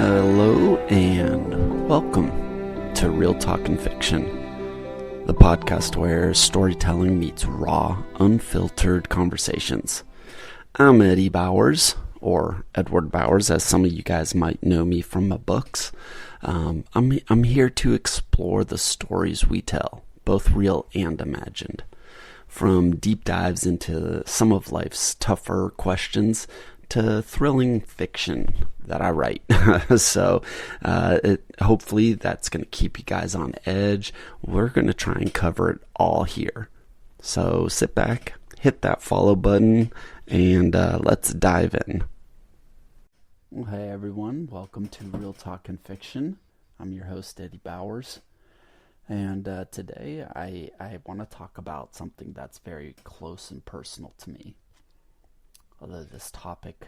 Hello and welcome to Real Talkin' Fiction, the podcast where storytelling meets raw, unfiltered conversations. I'm Eddie Bowers, or Edward Bowers, as some of you guys might know me from my books. I'm here to explore the stories we tell, both real and imagined. From deep dives into some of life's tougher questions to thrilling fiction that I write. So hopefully that's going to keep you guys on edge. We're going to try and cover it all here. So sit back, hit that follow button, and let's dive in. Well, hey everyone, welcome to Real Talkin' Fiction. I'm your host, Eddie Bowers. And today I want to talk about something that's very close and personal to me. Although this topic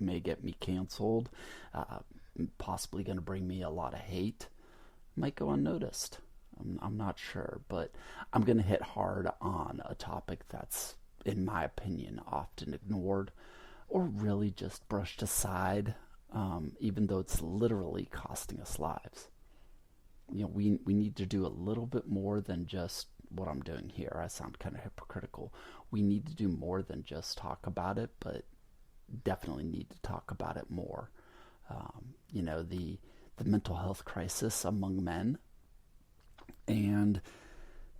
may get me canceled, possibly going to bring me a lot of hate, might go unnoticed. I'm not sure, but I'm going to hit hard on a topic that's, in my opinion, often ignored or really just brushed aside, even though it's literally costing us lives. You know, we need to do a little bit more than just what I'm doing here. I sound kind of hypocritical. We need to do more than just talk about it, but definitely need to talk about it more. The mental health crisis among men and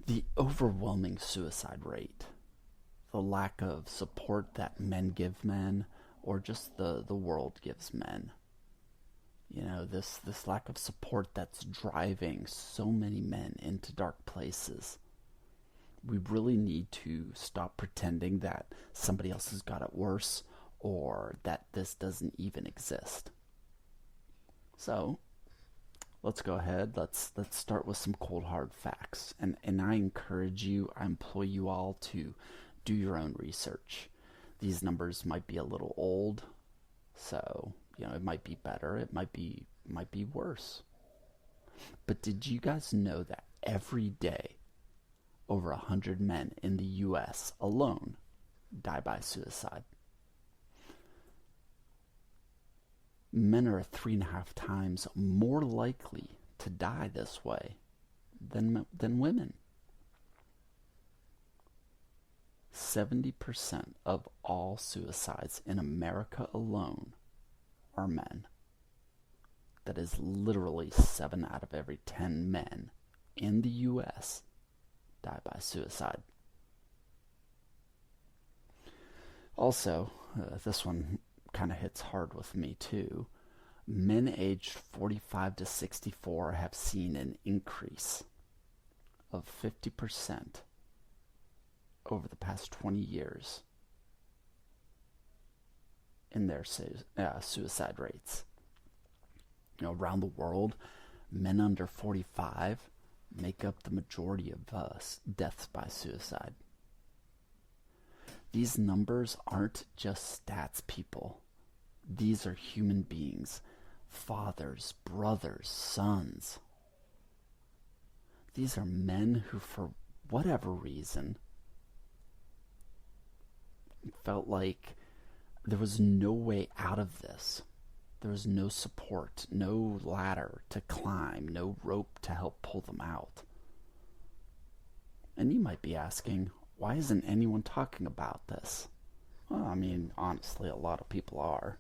the overwhelming suicide rate, the lack of support that men give men or just the world gives men. You know, this lack of support that's driving so many men into dark places. We really need to stop pretending that somebody else has got it worse or that this doesn't even exist. So, let's go ahead. Let's start with some cold hard facts. And I implore you all to do your own research. These numbers might be a little old, so it might be better, it might be worse. But did you guys know that every day over 100 men in the U.S. alone die by suicide? Men are 3.5 times more likely to die this way than women. 70% of all suicides in America alone are men. That is literally 7 out of every 10 men in the U.S. die by suicide. Also, this one kind of hits hard with me too. Men aged 45 to 64 have seen an increase of 50% over the past 20 years in their suicide rates. Around the world, men under 45 make up the majority of deaths by suicide. These numbers aren't just stats, people. These are human beings, fathers, brothers, sons. These are men who, for whatever reason, felt like there was no way out of this. There was no support, no ladder to climb, no rope to help pull them out. And you might be asking, why isn't anyone talking about this? Well, I mean, honestly, a lot of people are.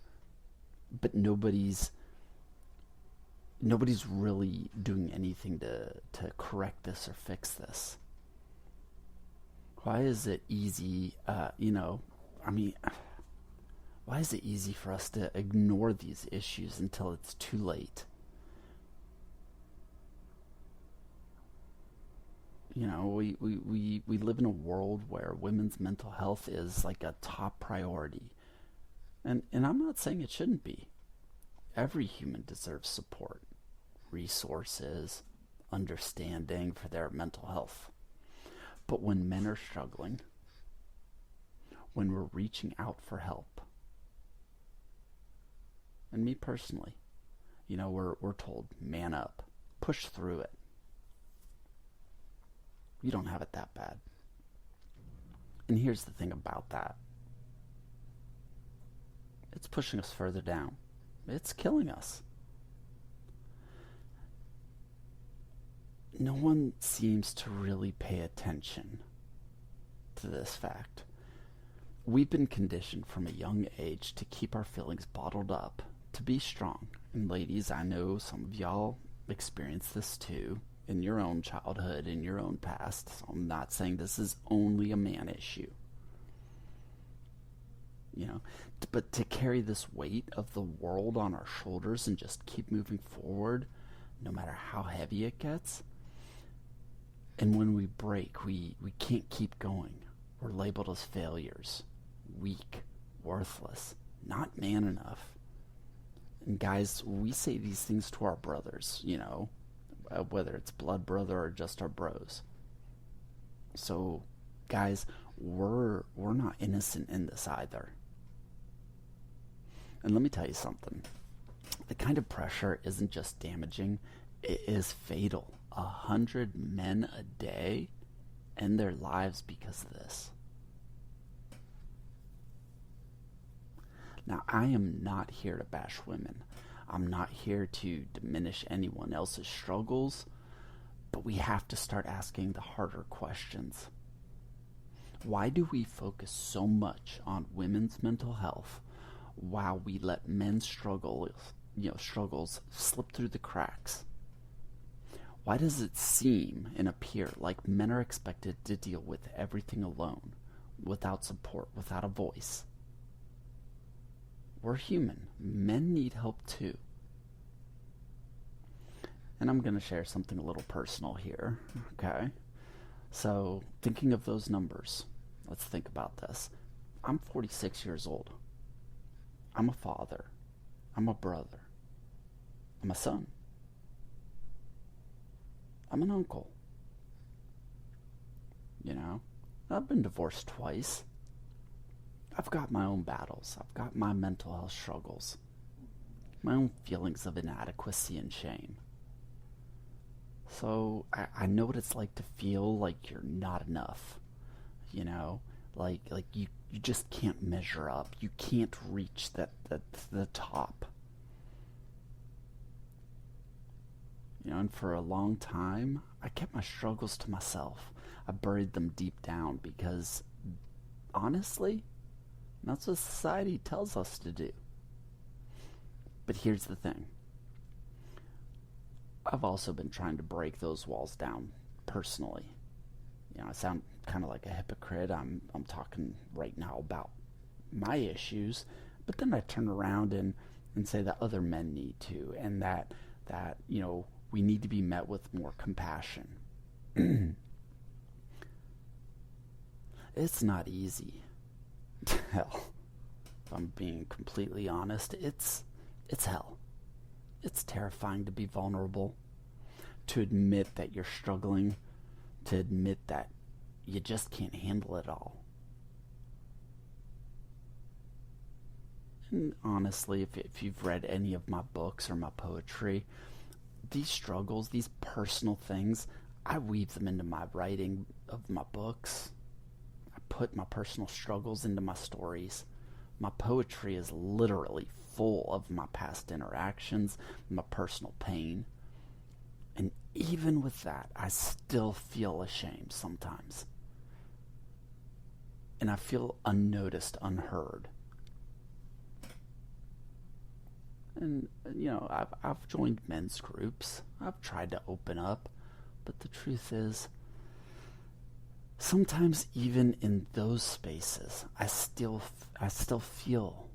But nobody's really doing anything to correct this or fix this. Why is it easy, why is it easy for us to ignore these issues until it's too late? We live in a world where women's mental health is like a top priority. And I'm not saying it shouldn't be. Every human deserves support, resources, understanding for their mental health. But when men are struggling, when we're reaching out for help, and me personally, we're told, man up, push through it. You don't have it that bad. And here's the thing about that. It's pushing us further down. It's killing us. No one seems to really pay attention to this fact. We've been conditioned from a young age to keep our feelings bottled up, to be strong. And ladies, I know some of y'all experienced this too in your own childhood, in your own past. So I'm not saying this is only a man issue. But to carry this weight of the world on our shoulders and just keep moving forward, no matter how heavy it gets. And when we break, we can't keep going. We're labeled as failures, weak, worthless, not man enough. And guys, we say these things to our brothers, whether it's blood brother or just our bros. So, guys, we're not innocent in this either. And let me tell you something. The kind of pressure isn't just damaging, it is fatal. 100 men a day end their lives because of this. Now, I am not here to bash women. I'm not here to diminish anyone else's struggles, but we have to start asking the harder questions. Why do we focus so much on women's mental health while we let men's struggles slip through the cracks? Why does it seem and appear like men are expected to deal with everything alone, without support, without a voice? We're human. Men need help too. And I'm going to share something a little personal here, okay? So, thinking of those numbers, let's think about this. I'm 46 years old. I'm a father. I'm a brother. I'm a son. I'm an uncle. I've been divorced twice. I've got my own battles. I've got my mental health struggles. My own feelings of inadequacy and shame. So I know what it's like to feel like you're not enough. Like you just can't measure up. You can't reach the top. And for a long time, I kept my struggles to myself. I buried them deep down because, honestly, that's what society tells us to do. But here's the thing. I've also been trying to break those walls down personally. I sound kind of like a hypocrite. I'm talking right now about my issues, but then I turn around and say that other men need to, and that we need to be met with more compassion. It's not easy. Hell, if I'm being completely honest, it's hell. It's terrifying to be vulnerable, to admit that you're struggling, to admit that you just can't handle it all. And honestly, if you've read any of my books or my poetry, these struggles, these personal things, I weave them into my writing of my books. I put my personal struggles into my stories. My poetry is literally full of my past interactions, my personal pain. And even with that, I still feel ashamed sometimes. And I feel unnoticed, unheard. And, I've joined men's groups. I've tried to open up. But the truth is, sometimes even in those spaces, I still feel,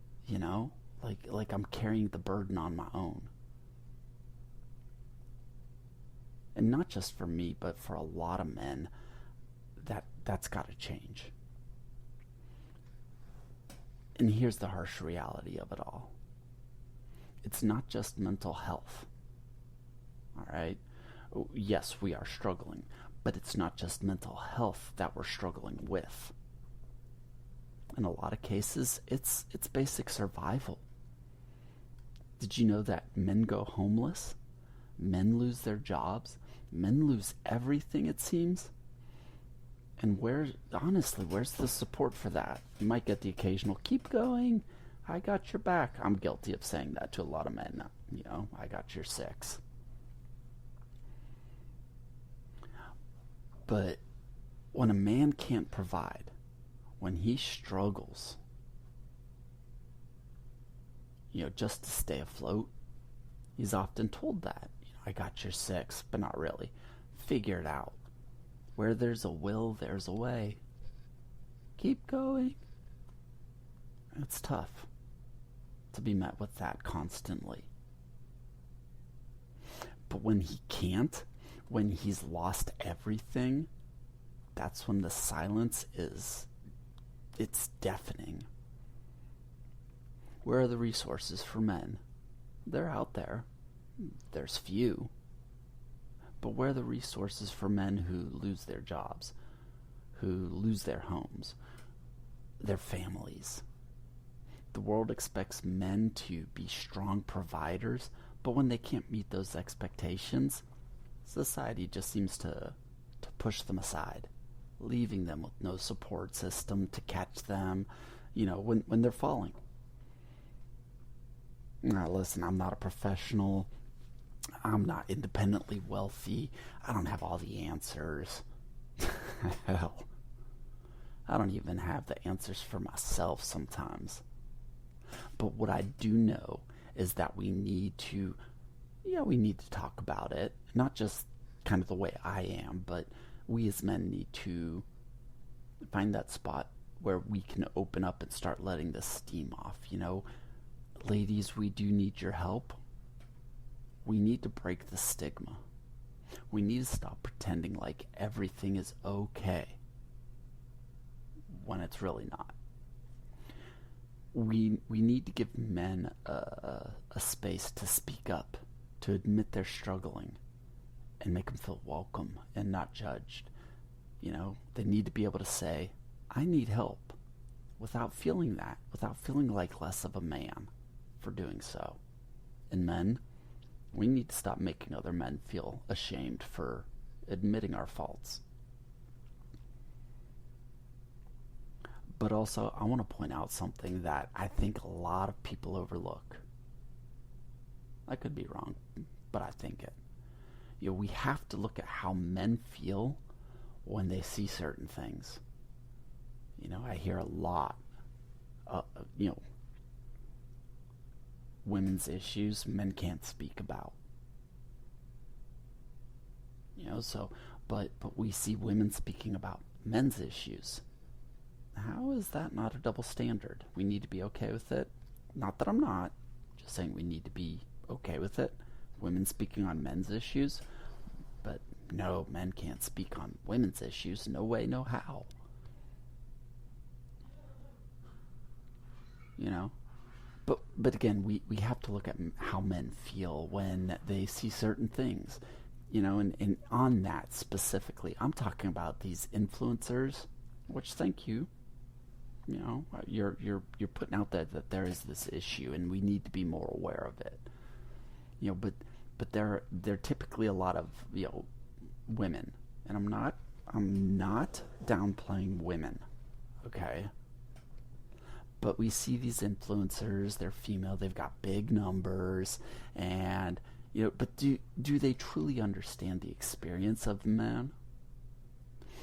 like I'm carrying the burden on my own. And not just for me, but for a lot of men, that's got to change. And here's the harsh reality of it all. It's not just mental health. All right? Yes, we are struggling, but it's not just mental health that we're struggling with. In a lot of cases, it's basic survival. Did you know that men go homeless? Men lose their jobs? Men lose everything, it seems? And where's the support for that? You might get the occasional, keep going. I got your back. I'm guilty of saying that to a lot of men. I got your six. But when a man can't provide, when he struggles, just to stay afloat, he's often told that. I got your six, but not really. Figure it out. Where there's a will, there's a way. Keep going. It's tough to be met with that constantly. But when he can't, when he's lost everything, that's when the silence it's deafening. Where are the resources for men? They're out there. There's few. But where are the resources for men who lose their jobs, who lose their homes, their families? The world expects men to be strong providers, but when they can't meet those expectations, society just seems to push them aside, leaving them with no support system to catch them, when they're falling. Now, listen, I'm not a professional. I'm not independently wealthy. I don't have all the answers. Hell, I don't even have the answers for myself sometimes. But what I do know is that we need to talk about it. Not just kind of the way I am, but we as men need to find that spot where we can open up and start letting the steam off. Ladies, we do need your help. We need to break the stigma. We need to stop pretending like everything is okay when it's really not. We need to give men a space to speak up, to admit they're struggling, and make them feel welcome and not judged. They need to be able to say, I need help, without feeling like less of a man for doing so. And men, we need to stop making other men feel ashamed for admitting our faults. But also, I want to point out something that I think a lot of people overlook. I could be wrong, but I think it. We have to look at how men feel when they see certain things. I hear a lot, women's issues men can't speak about. But we see women speaking about men's issues. How is that not a double standard? We need to be okay with it. Not that I'm not, just saying we need to be okay with it. Women speaking on men's issues, but no, men can't speak on women's issues. No way, no how. But again, we have to look at how men feel when they see certain things. And on that specifically, I'm talking about these influencers, which, thank you. You're putting out that there is this issue and we need to be more aware of it. But there typically a lot of women, and I'm not downplaying women, okay? But we see these influencers, they're female, they've got big numbers, and but do they truly understand the experience of men?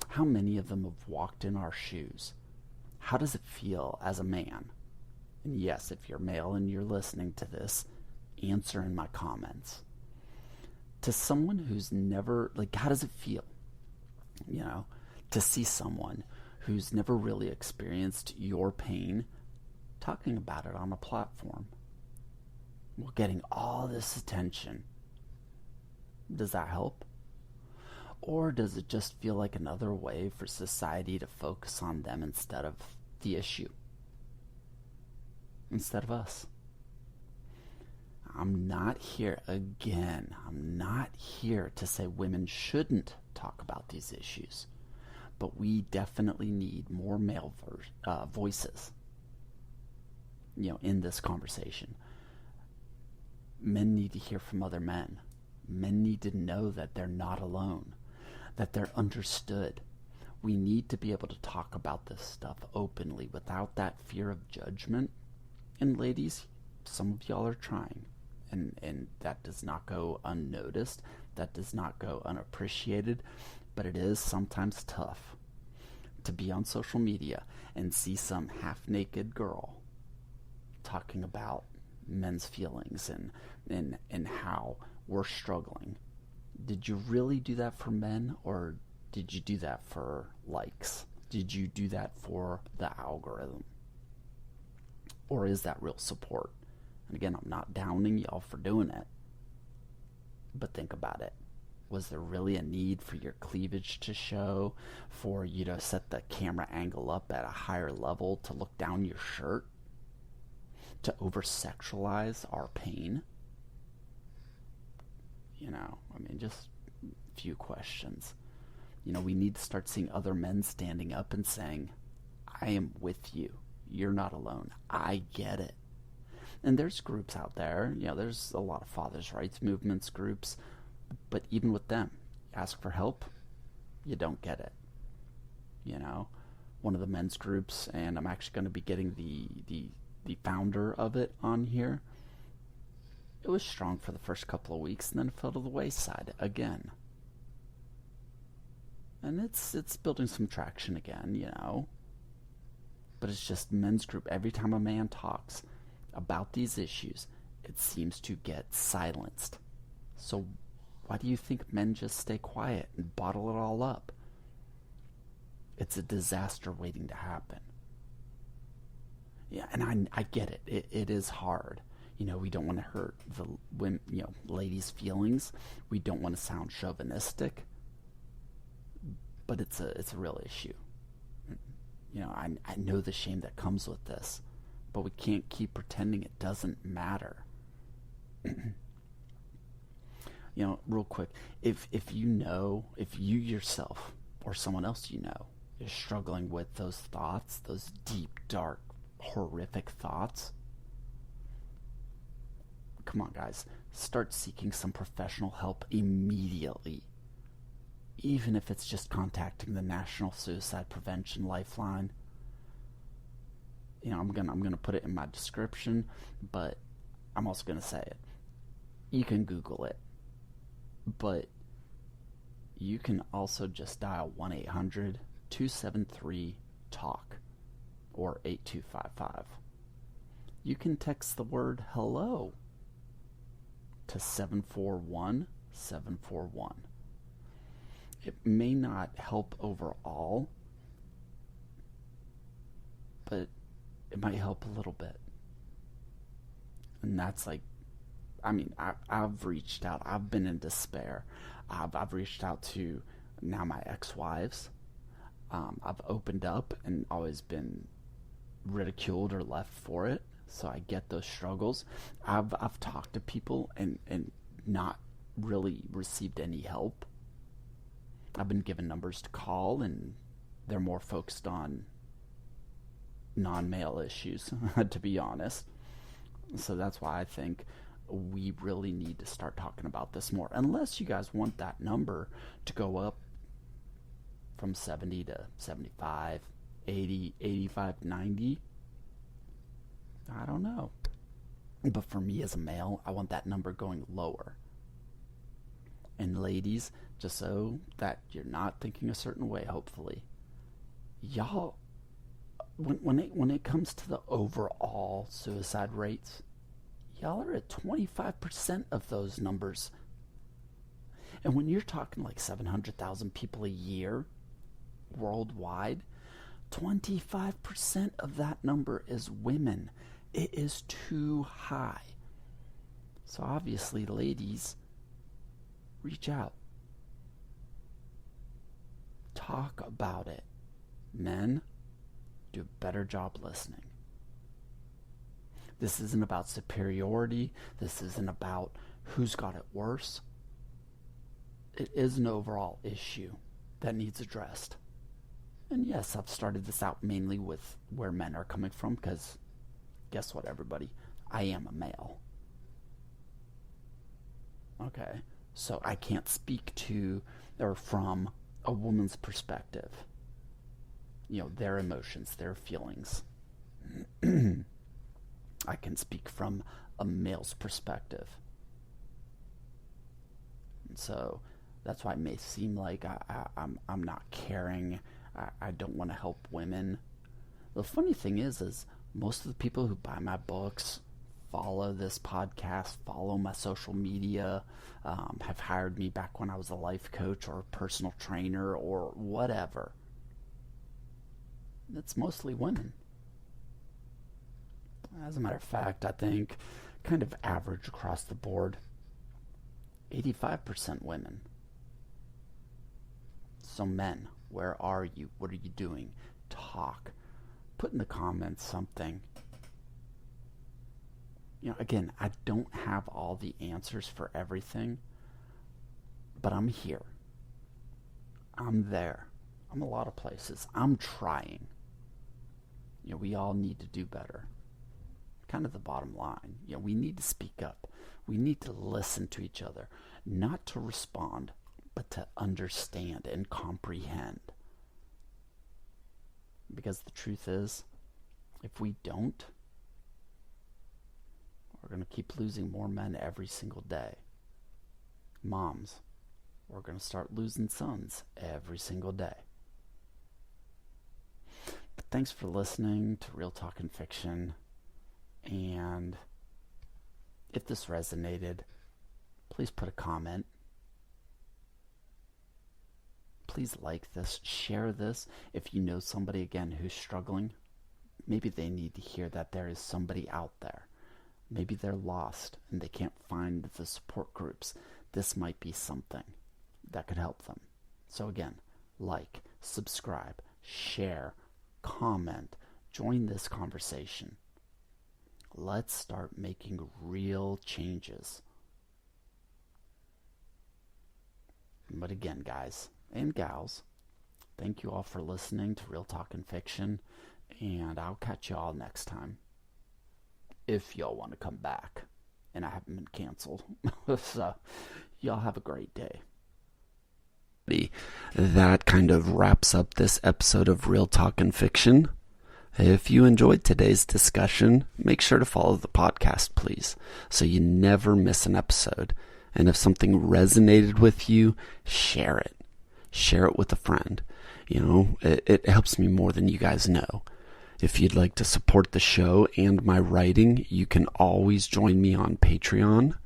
How many of them have walked in our shoes? How does it feel as a man? And yes, if you're male and you're listening to this, answer in my comments. To someone who's never, how does it feel? To see someone who's never really experienced your pain talking about it on a platform. Well, getting all this attention. Does that help? Or does it just feel like another way for society to focus on them instead of the issue? Instead of us? I'm not here to say women shouldn't talk about these issues. But we definitely need more male voices, in this conversation. Men need to hear from other men. Men need to know that they're not alone, that they're understood. We need to be able to talk about this stuff openly without that fear of judgment And ladies, some of y'all are trying. And that does not go unnoticed. That does not go unappreciated. But it is sometimes tough to be on social media and see some half-naked girl talking about men's feelings and how we're struggling. Did you really do that for men, or did you do that for likes? Did you do that for the algorithm? Or is that real support? And again, I'm not downing y'all for doing it, but think about it. Was there really a need for your cleavage to show, for you to set the camera angle up at a higher level to look down your shirt, to over-sexualize our pain? Just a few questions. We need to start seeing other men standing up and saying, I am with you. You're not alone. I get it. And there's groups out there, there's a lot of fathers' rights movements groups, but even with them, ask for help, you don't get it. One of the men's groups, and I'm actually going to be getting the founder of it on here, it was strong for the first couple of weeks and then it fell to the wayside again. And it's building some traction again, But it's just men's group. Every time a man talks about these issues, it seems to get silenced. So why do you think men just stay quiet and bottle it all up? It's a disaster waiting to happen. Yeah, and I get it. It is hard. We don't want to hurt the women, ladies' feelings. We don't want to sound chauvinistic. But it's a real issue. I know the shame that comes with this, but we can't keep pretending it doesn't matter. Real quick, if you yourself or someone else is struggling with those thoughts, those deep, dark, horrific thoughts, come on, guys, start seeking some professional help immediately. Even if it's just contacting the National Suicide Prevention Lifeline. I'm gonna put it in my description, but I'm also gonna say it. You can Google it, but you can also just dial 1-800-273-TALK or 8255. You can text the word hello to 741-741. It may not help overall, but it might help a little bit. And that's I've reached out. I've been in despair. I've reached out to now my ex-wives. I've opened up and always been ridiculed or left for it. So I get those struggles. I've talked to people and not really received any help. I've been given numbers to call, and they're more focused on non-male issues, to be honest. So that's why I think we really need to start talking about this more. Unless you guys want that number to go up from 70 to 75, 80, 85, 90. I don't know. But for me as a male, I want that number going lower. And ladies, just so that you're not thinking a certain way, hopefully, y'all, when it comes to the overall suicide rates, y'all are at 25% of those numbers. And when you're talking like 700,000 people a year worldwide, 25% of that number is women. It is too high. So obviously, ladies, reach out. Talk about it. Men, do a better job listening. This isn't about superiority. This isn't about who's got it worse. It is an overall issue that needs addressed. And yes, I've started this out mainly with where men are coming from, because guess what, everybody? I am a male. Okay, so I can't speak to or from a woman's perspective. Their emotions, their feelings. I can speak from a male's perspective. And so that's why it may seem like I'm not caring. I don't want to help women. The funny thing is most of the people who buy my books, follow this podcast, follow my social media, have hired me back when I was a life coach or a personal trainer or whatever. It's mostly women. As a matter of fact, I think kind of average across the board, 85% women. So men, where are you? What are you doing? Talk. Put in the comments something. Again, I don't have all the answers for everything, but I'm here. I'm there. I'm a lot of places. I'm trying. We all need to do better. Kind of the bottom line. We need to speak up. We need to listen to each other, not to respond, but to understand and comprehend. Because the truth is, if we don't, we're going to keep losing more men every single day. Moms, we're going to start losing sons every single day. But thanks for listening to Real Talkin' Fiction. And if this resonated, please put a comment. Please like this, share this. If you know somebody, again, who's struggling, maybe they need to hear that there is somebody out there. Maybe they're lost and they can't find the support groups. This might be something that could help them. So again, like, subscribe, share, comment, join this conversation. Let's start making real changes. But again, guys and gals, thank you all for listening to Real Talkin' Fiction, and I'll catch you all next time. If y'all want to come back, and I haven't been canceled. So, y'all have a great day. That kind of wraps up this episode of Real Talkin' Fiction. If you enjoyed today's discussion, make sure to follow the podcast, please, so you never miss an episode. And if something resonated with you, share it. Share it with a friend. It helps me more than you guys know. If you'd like to support the show and my writing, you can always join me on Patreon.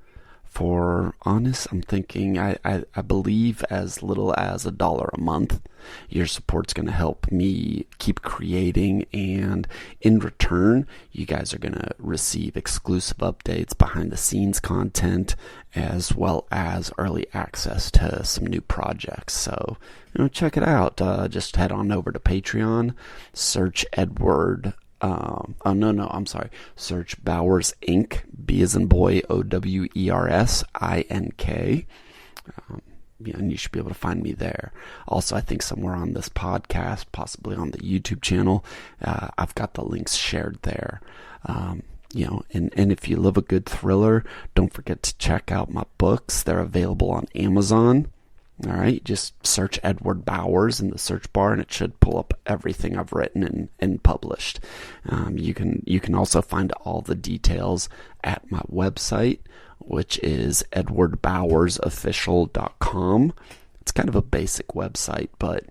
For honest, I'm thinking, I believe as little as $1 a month. Your support's going to help me keep creating, and in return, you guys are going to receive exclusive updates, behind the scenes content, as well as early access to some new projects. So, check it out. Just head on over to Patreon, search Edward. Search Bowers Inc. B as in boy, Owers Ink. And you should be able to find me there. Also, I think somewhere on this podcast, possibly on the YouTube channel, I've got the links shared there. And if you love a good thriller, don't forget to check out my books. They're available on Amazon. All right, just search Edward Bowers in the search bar, and it should pull up everything I've written and published. You can also find all the details at my website, which is edwardbowersofficial.com. It's kind of a basic website, but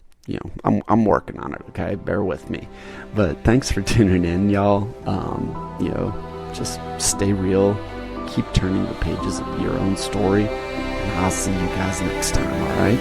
I'm working on it. Okay, bear with me. But thanks for tuning in, y'all. Just stay real. Keep turning the pages of your own story. And I'll see you guys next time, all right?